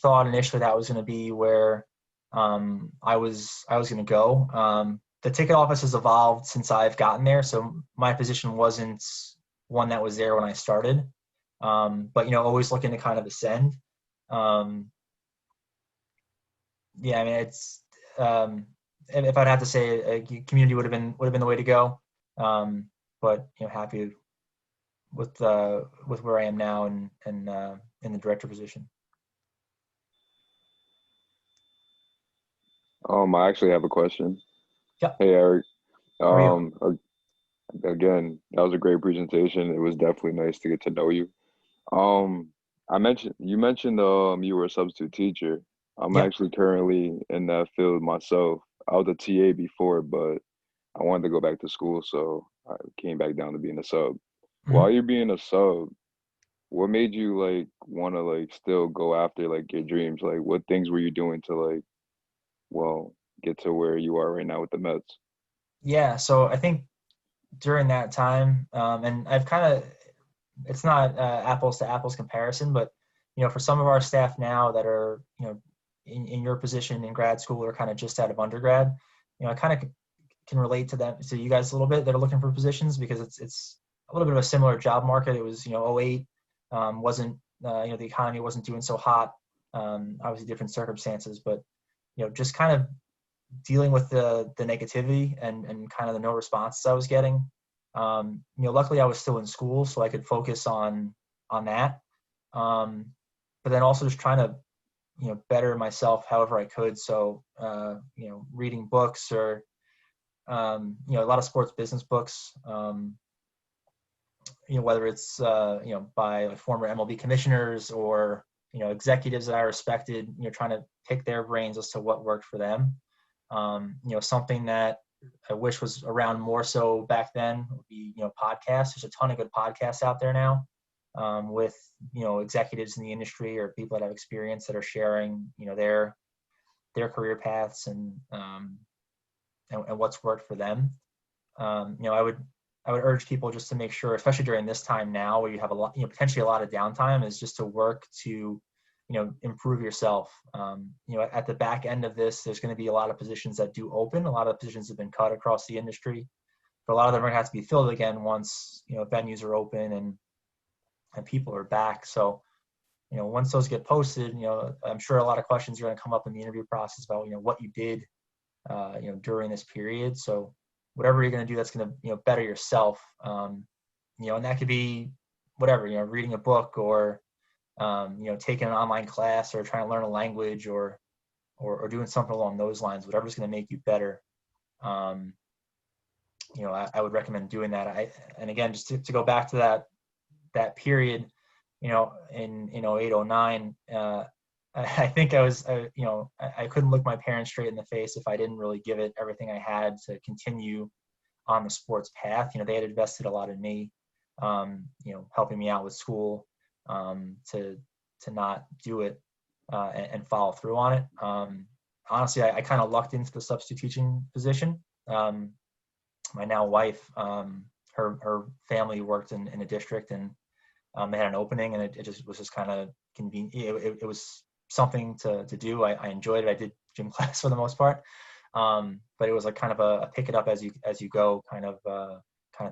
thought initially that was going to be where I was going to go. The ticket office has evolved since I've gotten there, so my position wasn't one that was there when I started. But always looking to kind of ascend. Yeah, I mean, it's if I'd have to say, community would have been the way to go. But happy with where I am now and in the director position. I actually have a question. Yeah. Hey, Eric. How are you? Again, that was a great presentation. It was definitely nice to get to know you. Um, you mentioned you were a substitute teacher. I'm Yeah. actually currently in that field myself. I was a TA before, but I wanted to go back to school, so I came back down to being a sub. While Hmm. you're being a sub, what made you like want to like still go after like your dreams? Like, what things were you doing to like, well, get to where you are right now with the Mets? Yeah. So I think during that time, and I've kind of, it's not apples to apples comparison, but for some of our staff now that are in your position in grad school or kind of just out of undergrad, I kind of can relate to you guys a little bit that are looking for positions because it's a little bit of a similar job market. It was '08, wasn't the economy wasn't doing so hot, obviously different circumstances, but just kind of dealing with the negativity and kind of the no responses I was getting. Luckily I was still in school, so I could focus on that. But then also just trying to better myself however I could. So reading books or a lot of sports business books. Whether it's by like former MLB commissioners or executives that I respected, trying to pick their brains as to what worked for them. Something that I wish was around more so back then would be podcasts. There's a ton of good podcasts out there now, with executives in the industry or people that have experience that are sharing their career paths and what's worked for them. I would urge people just to make sure, especially during this time now where you have a lot, potentially a lot of downtime, is just to work to, improve yourself. At the back end of this, there's going to be a lot of positions that do open. A lot of positions have been cut across the industry, but a lot of them are going to have to be filled again once, venues are open and people are back. So, once those get posted, I'm sure a lot of questions are going to come up in the interview process about, what you did, during this period. So whatever you're going to do that's going to better yourself, and that could be whatever, reading a book or taking an online class or trying to learn a language or doing something along those lines. Whatever's going to make you better, I would recommend doing that. And again, just to go back to that period, in 08, 09, I think I was, I couldn't look my parents straight in the face if I didn't really give it everything I had to continue on the sports path. They had invested a lot in me, helping me out with school, to not do it, and follow through on it. Honestly, I kind of lucked into the substitute teaching position. My now wife, her family worked in a district and they had an opening, and it just was just kind of convenient. It was something to do. I enjoyed it. I did gym class for the most part, but it was like kind of a pick it up as you go kind of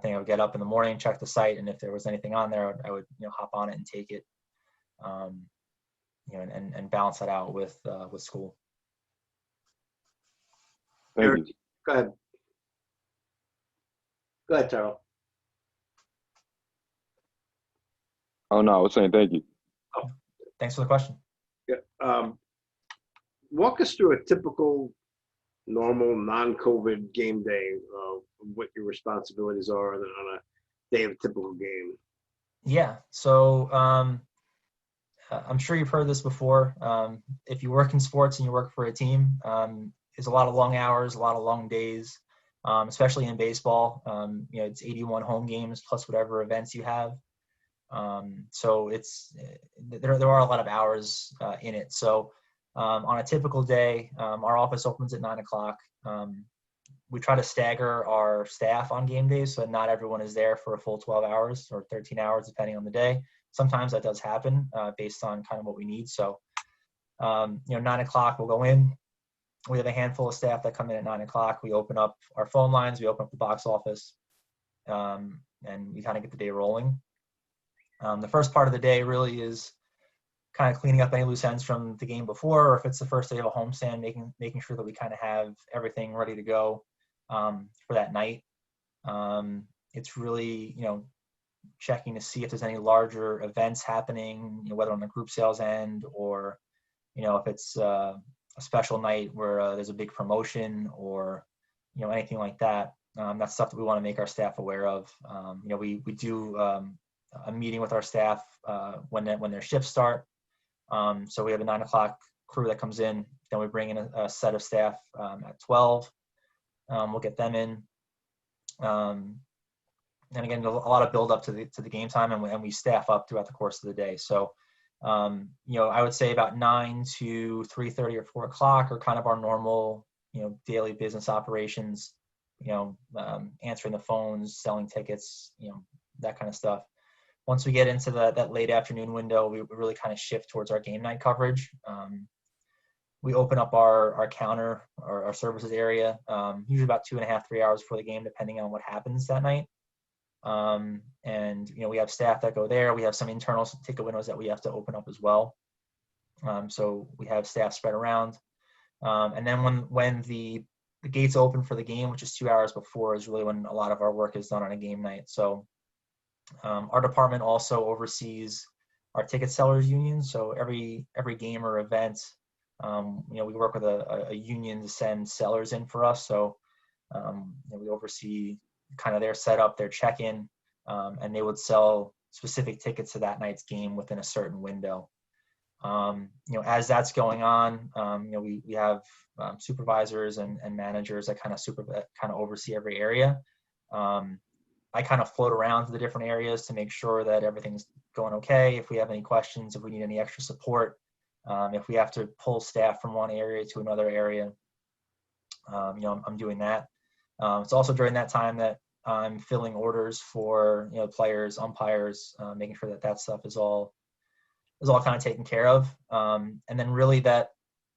thing. I would get up in the morning, check the site, and if there was anything on there, I would hop on it and take it, and balance that out with school. Thank Eric, you. go ahead. Go ahead, Taro. Oh no, I was saying thank you. Thanks for the question. Yeah. Walk us through a typical, normal, non-COVID game day, what your responsibilities are on a day of a typical game. Yeah. So I'm sure you've heard this before. If you work in sports and you work for a team, there's a lot of long hours, a lot of long days, especially in baseball. It's 81 home games plus whatever events you have. So there are a lot of hours in it. So on a typical day, our office opens at 9:00. We try to stagger our staff on game days so that not everyone is there for a full 12 hours or 13 hours, depending on the day. Sometimes that does happen based on kind of what we need. So You know, 9 o'clock we'll go in. We have a handful of staff that come in at 9 o'clock. We open up our phone lines, we open up the box office, and we kind of get the day rolling. The first part of the day really is kind of cleaning up any loose ends from the game before, or if it's the first day of a homestand, making sure that we kind of have everything ready to go for that night. It's really, you know, checking to see if there's any larger events happening, you know, whether on the group sales end or, you know, if it's a special night where there's a big promotion or, you know, anything like that. That's stuff that we want to make our staff aware of. You know, we do a meeting with our staff when their shifts start. So we have a 9 o'clock crew that comes in. Then we bring in a set of staff at 12. We'll get them in. And again, a lot of build up to the game time, and we staff up throughout the course of the day. So, you know, I would say about 9 to 3:30 or 4 o'clock are kind of our normal, you know, daily business operations. You know, answering the phones, selling tickets, you know, that kind of stuff. Once we get into that late afternoon window, we really kind of shift towards our game night coverage. We open up our counter, our services area, usually about 2.5, 3 hours before the game, depending on what happens that night. And, you know, we have staff that go there. We have some internal ticket windows that we have to open up as well. So we have staff spread around. And then when the gates open for the game, which is 2 hours before, is really when a lot of our work is done on a game night. So our department also oversees our ticket sellers union. So every game or event, you know, we work with a union to send sellers in for us. So you know, we oversee kind of their setup, their check-in, and they would sell specific tickets to that night's game within a certain window. You know, as that's going on, you know, we have supervisors and managers that kind of oversee every area. I kind of float around to the different areas to make sure that everything's going okay. If we have any questions, if we need any extra support, if we have to pull staff from one area to another area, you know, I'm doing that. It's also during that time that I'm filling orders for, you know, players, umpires, making sure that stuff is all kind of taken care of. And then really that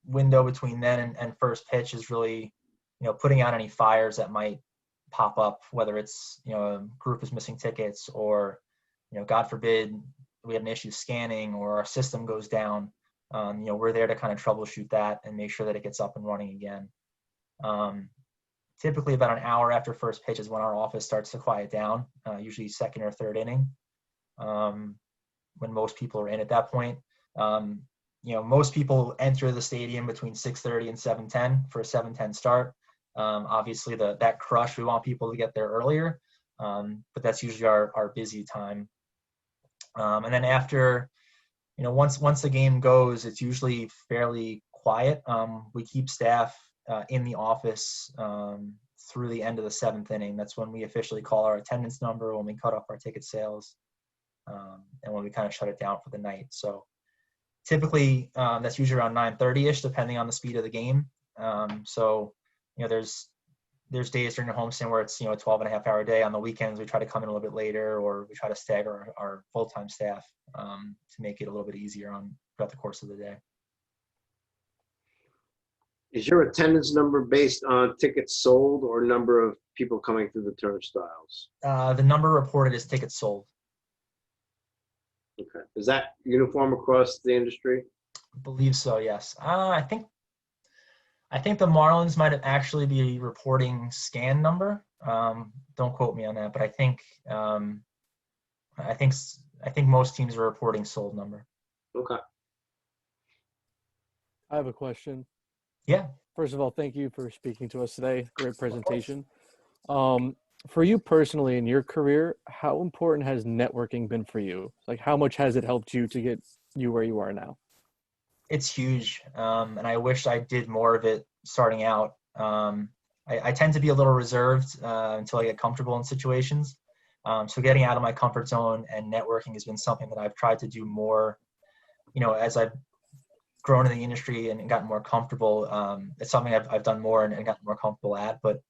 window between then and first pitch is really, you know, putting out any fires that might pop up, whether it's, you know, a group is missing tickets or, you know, God forbid we have an issue scanning or our system goes down. You know, we're there to kind of troubleshoot that and make sure that it gets up and running again. Typically about an hour after first pitch is when our office starts to quiet down, usually second or third inning, when most people are in at that point. You know, most people enter the stadium between 6:30 and 7:10 for a 7:10 start. Obviously that crush, we want people to get there earlier, but that's usually our busy time. And then after, you know, once the game goes, it's usually fairly quiet. We keep staff in the office through the end of the 7th inning. That's when we officially call our attendance number, when we cut off our ticket sales, and when we kind of shut it down for the night. So typically that's usually around 9:30ish, depending on the speed of the game. So, you know, there's days during the homestand where it's, you know, a 12.5-hour day. On the weekends, we try to come in a little bit later, or we try to stagger our full-time staff to make it a little bit easier throughout the course of the day. Is your attendance number based on tickets sold or number of people coming through the turnstiles? The number reported is tickets sold. Okay. Is that uniform across the industry? I believe so, yes. I think the Marlins might actually be reporting scan number. Don't quote me on that, but I think most teams are reporting sold number. Okay. I have a question. Yeah. First of all, thank you for speaking to us today. Great presentation. For you personally in your career, how important has networking been for you? Like, how much has it helped you to get you where you are now? It's huge, and I wish I did more of it starting out. I tend to be a little reserved until I get comfortable in situations. So getting out of my comfort zone and networking has been something that I've tried to do more, you know, as I've grown in the industry and gotten more comfortable. It's something I've done more and gotten more comfortable at. But,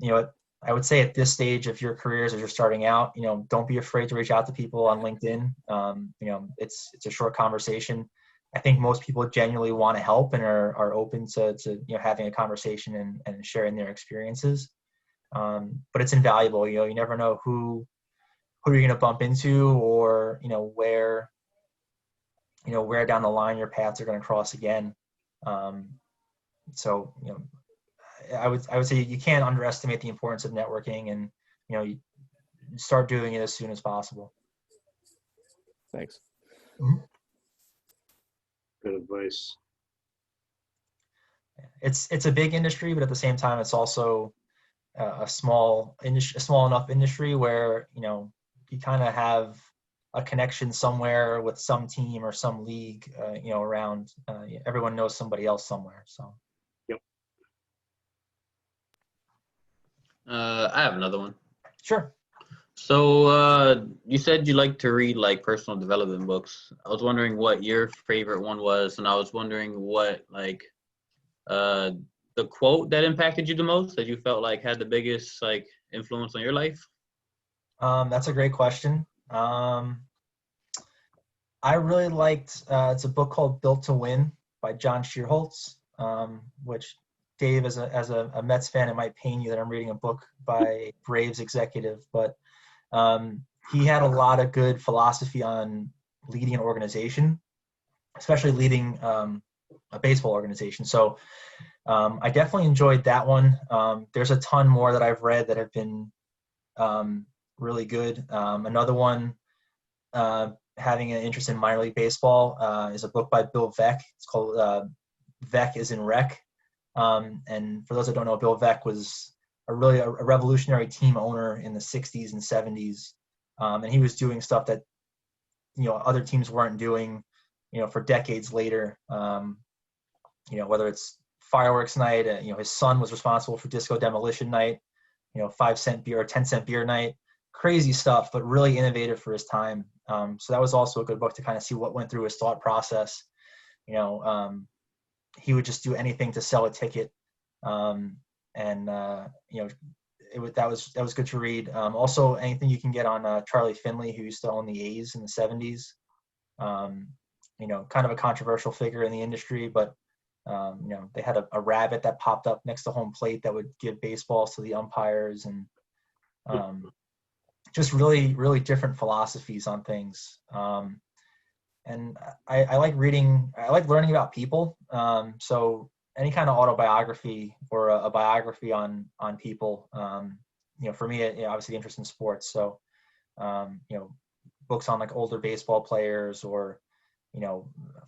you know, I would say at this stage of your careers, as you're starting out, you know, don't be afraid to reach out to people on LinkedIn. You know, it's a short conversation. I think most people genuinely want to help and are open to having a conversation and sharing their experiences. But it's invaluable. You never know who you're going to bump into, or where down the line your paths are going to cross again. So I would say you can't underestimate the importance of networking, and you start doing it as soon as possible. Thanks. Mhm. Good advice. It's a big industry, but at the same time, it's also a small enough industry where you kind of have a connection somewhere with some team or some league, around. Everyone knows somebody else somewhere. So. Yep. I have another one. Sure. So you said you like to read like personal development books. I was wondering what your favorite one was, and I was wondering what like the quote that impacted you the most, that you felt like had the biggest like influence on your life. That's a great question. I really liked, it's a book called Built to Win by John Shearholtz, which Dave, as a Mets fan, it might pain you that I'm reading a book by a Braves executive, but he had a lot of good philosophy on leading an organization, especially leading a baseball organization. So I definitely enjoyed that one. There's a ton more that I've read that have been really good. Another one, having an interest in minor league baseball, is a book by Bill Veeck. It's called Veeck is in Rec. And for those that don't know, Bill Veeck was a revolutionary team owner in the 60s and 70s. And he was doing stuff that, other teams weren't doing, for decades later. Whether it's fireworks night, his son was responsible for disco demolition night, 5-cent beer or 10-cent beer night, crazy stuff, but really innovative for his time. So that was also a good book to kind of see what went through his thought process. He would just do anything to sell a ticket. That was good to read. Also, anything you can get on Charlie Finley, who used to own the A's in the 70s. Kind of a controversial figure in the industry, but they had a rabbit that popped up next to home plate that would give baseballs to the umpires, and just really, really different philosophies on things. And I like reading. I like learning about people. So any kind of autobiography or a biography on people. For me, obviously the interest in sports. So, books on like older baseball players or,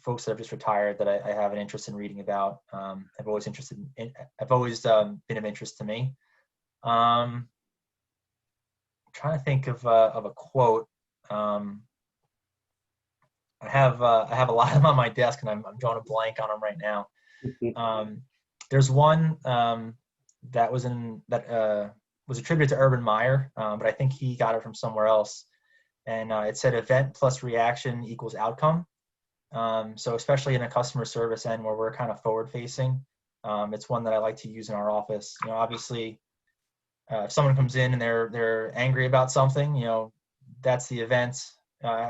folks that have just retired that I have an interest in reading about. I've always been of interest to me. I'm trying to think of a quote. I have a lot of them on my desk, and I'm drawing a blank on them right now. There's one that was attributed to Urban Meyer, but I think he got it from somewhere else. And it said event plus reaction equals outcome. So especially in a customer service end where we're kind of forward facing, it's one that I like to use in our office. Obviously, if someone comes in and they're angry about something, that's the event.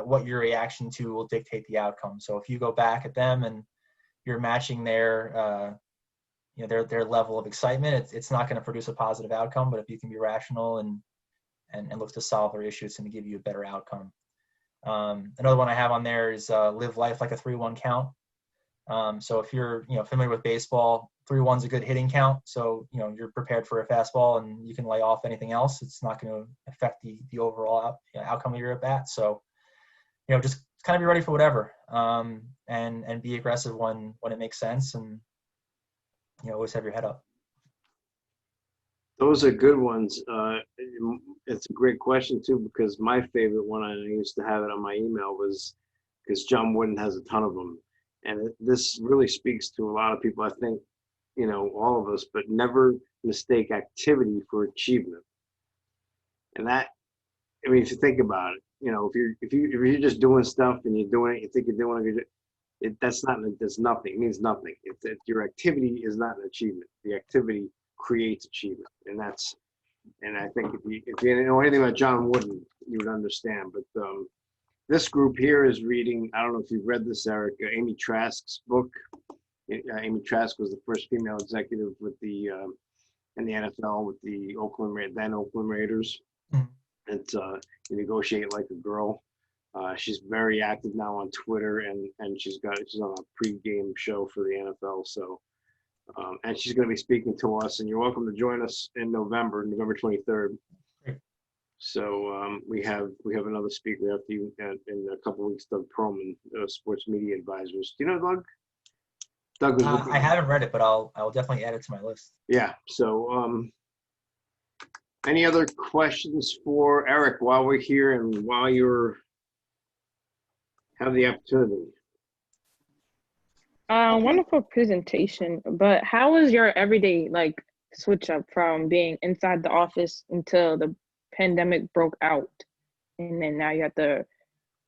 What your reaction to will dictate the outcome. So if you go back at them and you're matching their level of excitement, it's not going to produce a positive outcome. But if you can be rational and look to solve their issue, it's going to give you a better outcome. Another one I have on there is live life like a 3-1 count. So if you're familiar with baseball, 3-1 is a good hitting count. So you're prepared for a fastball and you can lay off anything else. It's not going to affect the overall outcome of your at bat. So just kind of be ready for whatever, and be aggressive when it makes sense, and always have your head up. Those are good ones. It's a great question too, because my favorite one, and I used to have it on my email, was because John Wooden has a ton of them, and this really speaks to a lot of people. I think all of us, but never mistake activity for achievement. And that, I mean, if you think about it, if you're just doing stuff and you're doing it, you think you're doing it, that's nothing. It means nothing. Your activity is not an achievement. The activity creates achievement, and I think if you know anything about John Wooden, you would understand. But this group here is reading, I don't know if you've read this, Eric, Amy Trask's book. Amy Trask was the first female executive with the in the NFL with the Oakland Raiders. Mhm. It's You Negotiate Like a Girl. She's very active now on Twitter, and she's on a pre-game show for the NFL. So, and she's going to be speaking to us, and you're welcome to join us in November 23rd. Great. So we have another speaker after you in a couple of weeks, Doug Perlman, sports media advisors. Do you know Doug? Doug was I haven't read it, but I'll definitely add it to my list. Yeah. So, any other questions for Eric while we're here and while you're have the opportunity? Wonderful presentation. But how was your everyday switch up from being inside the office until the pandemic broke out, and then now you have to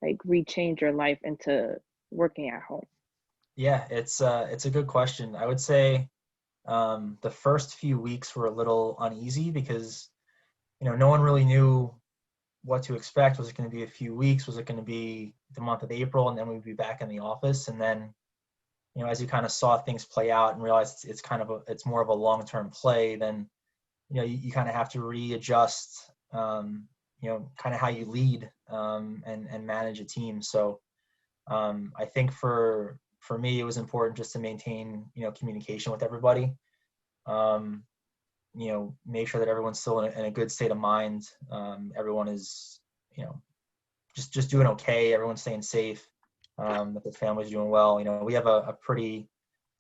rechange your life into working at home? Yeah, it's a good question. I would say the first few weeks were a little uneasy because no one really knew what to expect. Was it going to be a few weeks? Was it going to be the month of April, and then we'd be back in the office? And then as you kind of saw things play out and realized it's more of a long-term play, then you kind of have to readjust kind of how you lead and manage a team. So I think for me, it was important just to maintain, communication with everybody. Make sure that everyone's still in a good state of mind. Everyone is, just doing okay. Everyone's staying safe. That the family's doing well. We have a pretty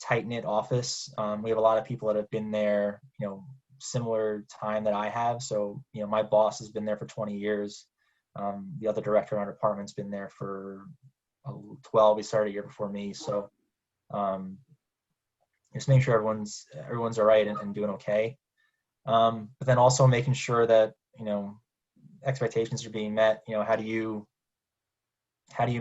tight-knit office. We have a lot of people that have been there, similar time that I have. So, my boss has been there for 20 years. The other director in our department's been there for 12. He started a year before me. So just make sure everyone's all right and doing okay. But then also making sure that, expectations are being met. How do you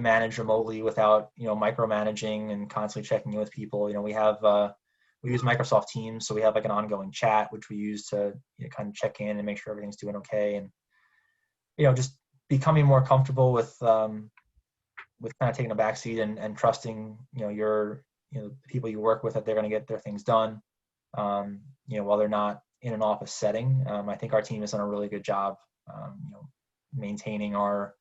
manage remotely without, micromanaging and constantly checking in with people? We use Microsoft Teams, so we have an ongoing chat, which we use to kind of check in and make sure everything's doing okay. And, just becoming more comfortable with kind of taking a backseat and trusting, the people you work with, that they're going to get their things done, while they're not in an office setting. I think our team has done a really good job, maintaining our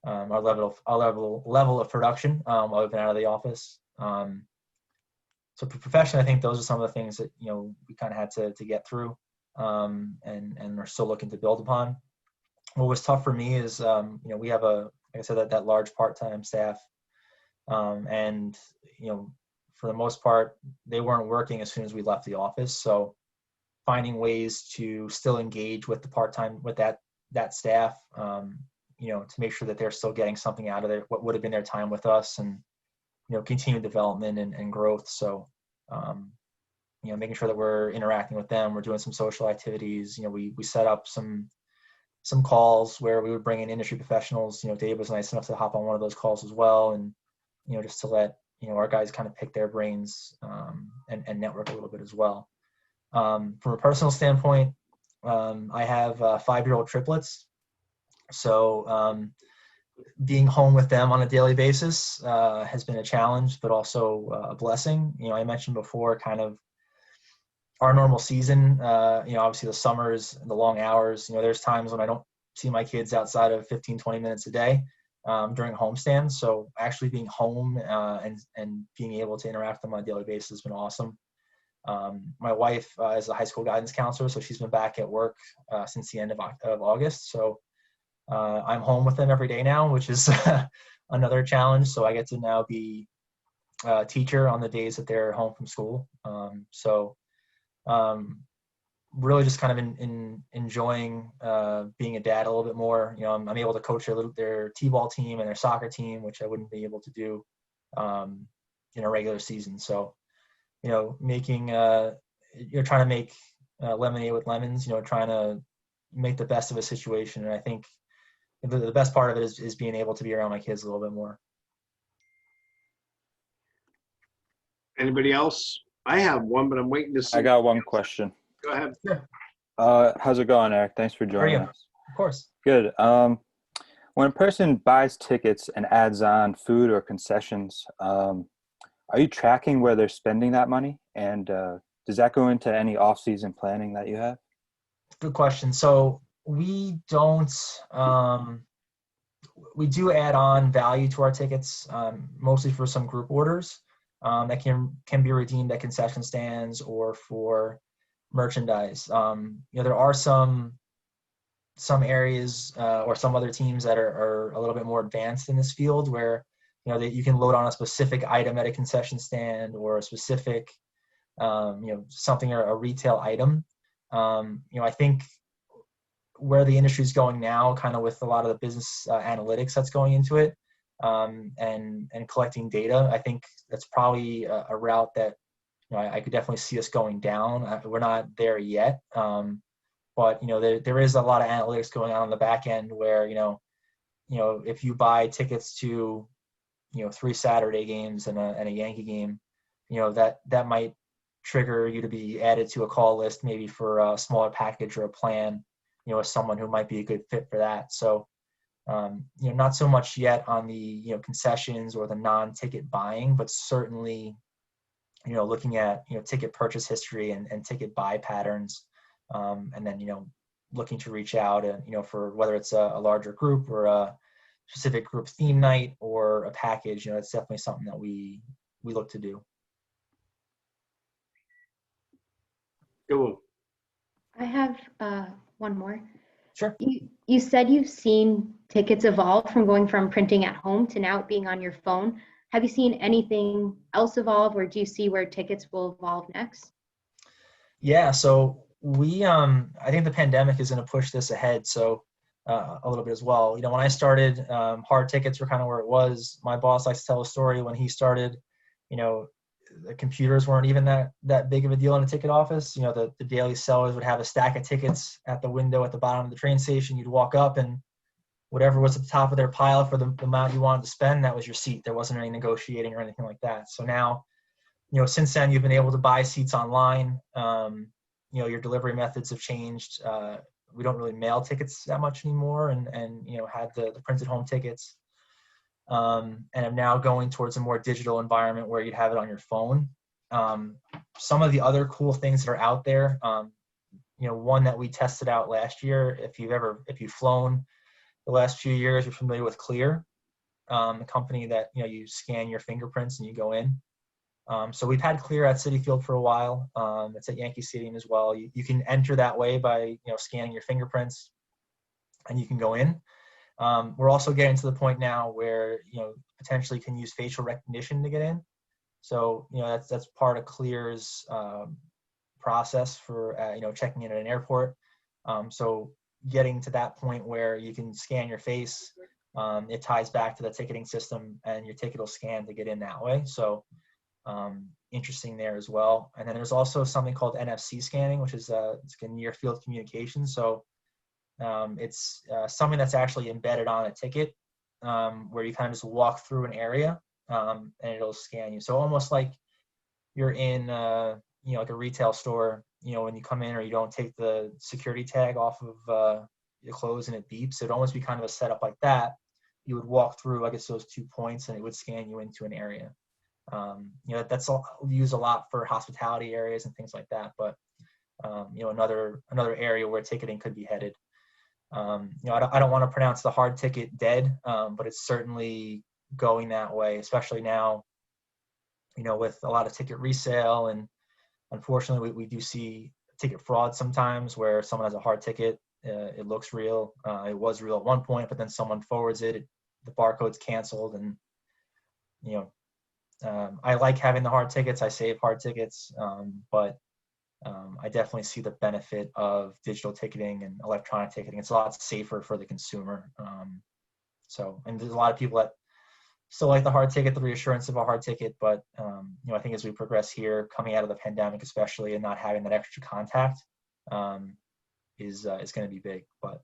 level of production while we've been out of the office. So professionally, I think those are some of the things that we kind of had to get through, and are still looking to build upon. What was tough for me is we have like I said, that large part-time staff, and for the most part they weren't working as soon as we left the office. So finding ways to still engage with that staff, to make sure that they're still getting something out of what would have been their time with us, and continued development and growth. So making sure that we're interacting with them, we're doing some social activities. We set up some calls where we would bring in industry professionals. Dave was nice enough to hop on one of those calls as well, and just to let our guys kind of pick their brains, and network a little bit as well. From a personal standpoint, I have 5-year-old triplets. So being home with them on a daily basis has been a challenge, but also a blessing. I mentioned before kind of our normal season, obviously the summers and the long hours. There's times when I don't see my kids outside of 15, 20 minutes a day during homestands. So actually being home and being able to interact with them on a daily basis has been awesome. My wife is a high school guidance counselor, so she's been back at work since the end of August. So I'm home with them every day now, which is another challenge. So I get to now be a teacher on the days that they're home from school. Really just kind of enjoying being a dad a little bit more. I'm able to coach their t-ball team and their soccer team, which I wouldn't be able to do in a regular season. So making trying to make lemonade with lemons, trying to make the best of a situation. And I think the best part of it is being able to be around my kids a little bit more. Anybody else? I have one, but I'm waiting to see. I got one question. Go ahead. Sure. How's it going, Eric? Thanks for joining us. Of course. Good. One When a person buys tickets and adds on food or concessions, are you tracking where they're spending that money? And does that go into any off-season planning that you have? Good question. So we don't, we do add on value to our tickets, mostly for some group orders that can be redeemed at concession stands or for merchandise. There are some areas or some other teams that are a little bit more advanced in this field where that you can load on a specific item at a concession stand or a specific something or a retail item. I think where the industry is going now, kind of with a lot of the business analytics that's going into it, and collecting data, I think that's probably a route that I could definitely see us going down. We're not there yet, but there is a lot of analytics going on the back end where if you buy tickets to 3 Saturday games and a Yankee game, that might trigger you to be added to a call list, maybe for a smaller package or a plan, as someone who might be a good fit for that. So, not so much yet on the, concessions or the non-ticket buying, but certainly, looking at, ticket purchase history and ticket buy patterns, and then, looking to reach out and, for whether it's a larger group or a specific group theme night or a package, it's definitely something that we look to do. Go. I have one more. Sure. You said you've seen tickets evolve from going from printing at home to now being on your phone. Have you seen anything else evolve, or do you see where tickets will evolve next? Yeah, so we I think the pandemic is going to push this ahead, so a little bit as well. When I started, hard tickets were kind of where it was. My boss likes to tell a story. When he started, the computers weren't even that big of a deal in a ticket office. The daily sellers would have a stack of tickets at the window at the bottom of the train station. You'd walk up, and whatever was at the top of their pile for the amount you wanted to spend, that was your seat. There wasn't any negotiating or anything like that. So now, since then, you've been able to buy seats online. Your delivery methods have changed. We don't really mail tickets that much anymore, and had the printed home tickets. And I'm now going towards a more digital environment where you'd have it on your phone. Some of the other cool things that are out there, one that we tested out last year, if you've flown the last few years, you're familiar with Clear, the company that, you scan your fingerprints and you go in. So we've had Clear at Citi Field for a while. It's at Yankee Stadium as well. You can enter that way by, scanning your fingerprints, and you can go in. We're also getting to the point now where, potentially can use facial recognition to get in. So, that's part of Clear's process for, checking in at an airport. So getting to that point where you can scan your face, it ties back to the ticketing system, and your ticket will scan to get in that way. So interesting there as well. And then there's also something called NFC scanning, which is it's a near field communication. So it's something that's actually embedded on a ticket, where you kind of just walk through an area, and it'll scan you. So almost like you're in like a retail store, when you come in or you don't take the security tag off of your clothes and it beeps. It'd almost be kind of a setup like that. You would walk through, I guess, those 2 points, and it would scan you into an area. That's used a lot for hospitality areas and things like that. But another area where ticketing could be headed. I don't want to pronounce the hard ticket dead, but it's certainly going that way, especially now, with a lot of ticket resale. And unfortunately, we do see ticket fraud sometimes where someone has a hard ticket. It looks real. It was real at one point, but then someone forwards it. The barcode's canceled. And, I like having the hard tickets. I save hard tickets, but I definitely see the benefit of digital ticketing and electronic ticketing. It's a lot safer for the consumer. And there's a lot of people that still like the hard ticket, the reassurance of a hard ticket. But, I think as we progress here, coming out of the pandemic especially, and not having that extra contact is going to be big. But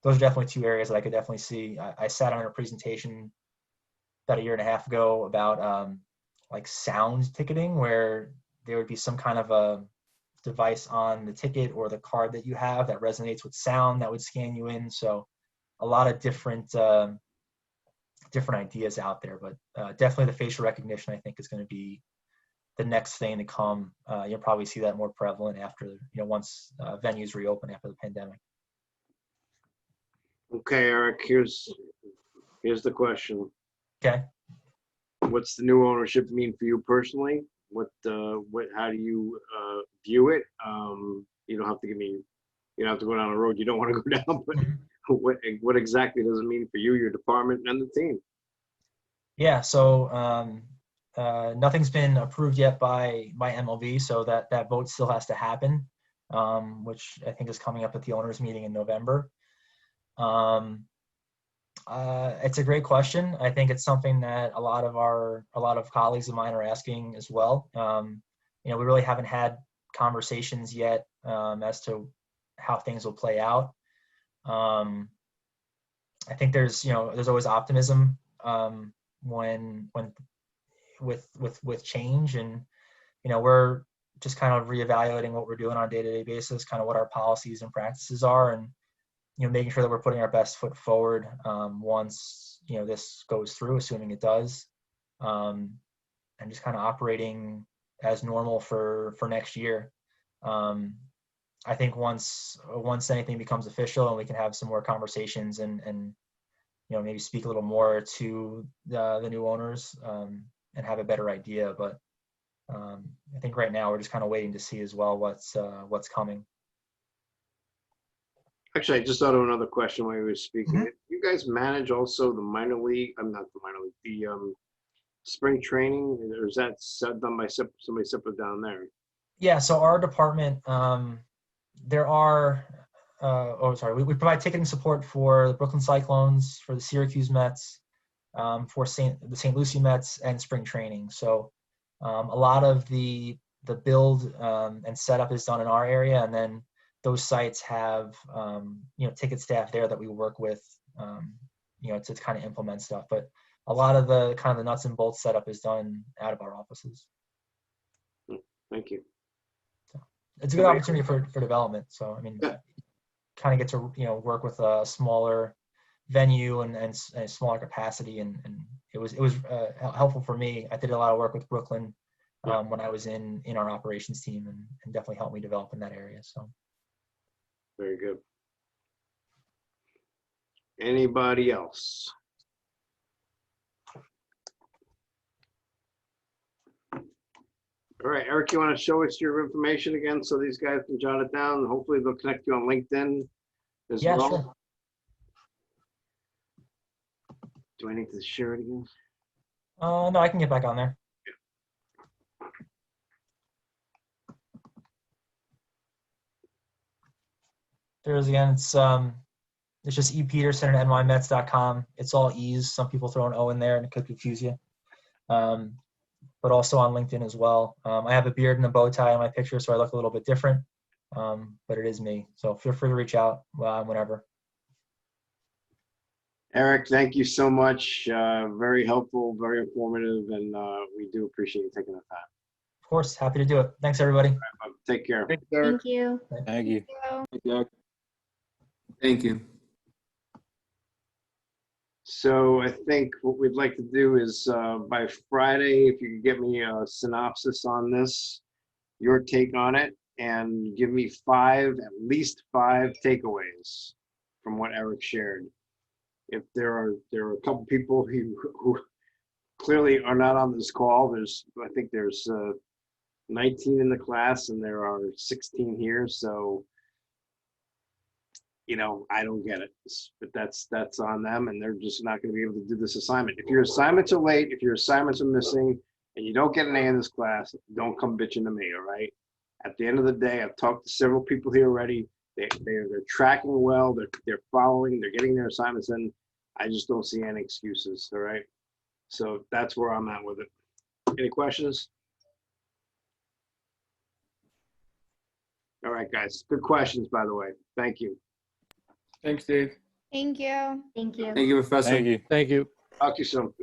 those are definitely 2 areas that I could definitely see. I sat on a presentation about 1.5 years ago about like sound ticketing, where there would be some kind of a device on the ticket or the card that you have that resonates with sound that would scan you in. So a lot of different ideas out there, but definitely the facial recognition I think is going to be the next thing to come. You'll probably see that more prevalent after, once venues reopen after the pandemic. Okay, Eric, here's the question. Okay. What's the new ownership mean for you personally? How do you view it? You don't have to you don't have to go down a road you don't want to go down, but what exactly does it mean for you, your department, and the team? Yeah, so nothing's been approved yet by MLB, so that vote still has to happen, which I think is coming up at the owners meeting in November. It's a great question. I think it's something that a lot of colleagues of mine are asking as well. We really haven't had conversations yet as to how things will play out. I think there's always optimism when with change, and we're just kind of reevaluating what we're doing on a day-to-day basis, kind of what our policies and practices are, and making sure that we're putting our best foot forward once this goes through, assuming it does, and just kind of operating as normal for next year. I think once anything becomes official and we can have some more conversations and maybe speak a little more to the new owners and have a better idea. But I think right now we're just kind of waiting to see as well what's coming. Actually, I just thought of another question while you were speaking. Mm-hmm. You guys manage also the minor league, not the minor league, the spring training, or is that done by somebody separate down there? Yeah, so our department, there are, we provide ticketing support for the Brooklyn Cyclones, for the Syracuse Mets, for the St. Lucie Mets, and spring training. So a lot of the build and setup is done in our area, and then those sites have ticket staff there that we work with to kind of implement stuff. But a lot of the kind of the nuts and bolts setup is done out of our offices. Thank you. So it's a good opportunity for development. So I mean, kind of get to work with a smaller venue and a smaller capacity, and it was helpful for me. I did a lot of work with Brooklyn when I was in our operations team, and definitely helped me develop in that area. So. Very good. Anybody else? All right, Eric, you want to show us your information again so these guys can jot it down? Hopefully they'll connect you on LinkedIn as well. Sure. Do I need to share it again? No, I can get back on there. There's again, it's just epetersen at nymets.com. It's all E's. Some people throw an O in there and it could confuse you. But also on LinkedIn as well. I have a beard and a bow tie on my picture, so I look a little bit different. But it is me. So feel free to reach out whenever. Eric, thank you so much. Very helpful, very informative, and we do appreciate you taking the time. Of course, happy to do it. Thanks, everybody. All right, take care. Thank you. Thank you. Thank you. So I think what we'd like to do is by Friday, if you could get me a synopsis on this, your take on it, and give me at least five takeaways from what Eric shared. If there are a couple people who clearly are not on this call, I think there's 19 in the class and there are 16 here, so I don't get it, but that's on them, and they're just not going to be able to do this assignment. If your assignments are late, if your assignments are missing, and you don't get an A in this class, don't come bitching to me, all right? At the end of the day, I've talked to several people here already. They're tracking well, they're following, they're getting their assignments in. I just don't see any excuses, all right? So that's where I'm at with it. Any questions? All right, guys, good questions, by the way. Thank you. Thanks, Dave. Thank you. Thank you. Thank you, Professor. Thank you. Thank you. Talk to you soon.